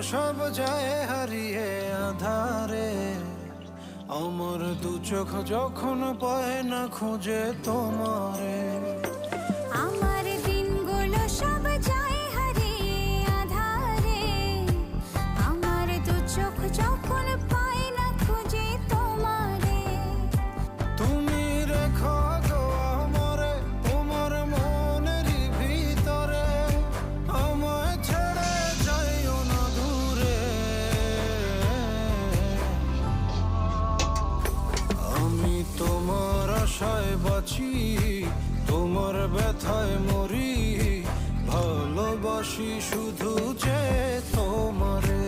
সব যায় হারিয়ে আধারে, আমার দু চোখ যখন পায় না খুঁজে তোমারে। আমার দিনগুলো সব যায় হারিয়ে আঁধারে, আমার দু চোখ যখন পায় না খুঁজে তোমারে। তুমি রেখো গো আমারে তোমার মনেরই ভিতরে, আমায় ছেড়ে যাইও না দূরে। আমি তোমার আশায় বাঁচি, তোমার ব্যথায় মরি, ভালোবাসি শুধু যে তোমারে।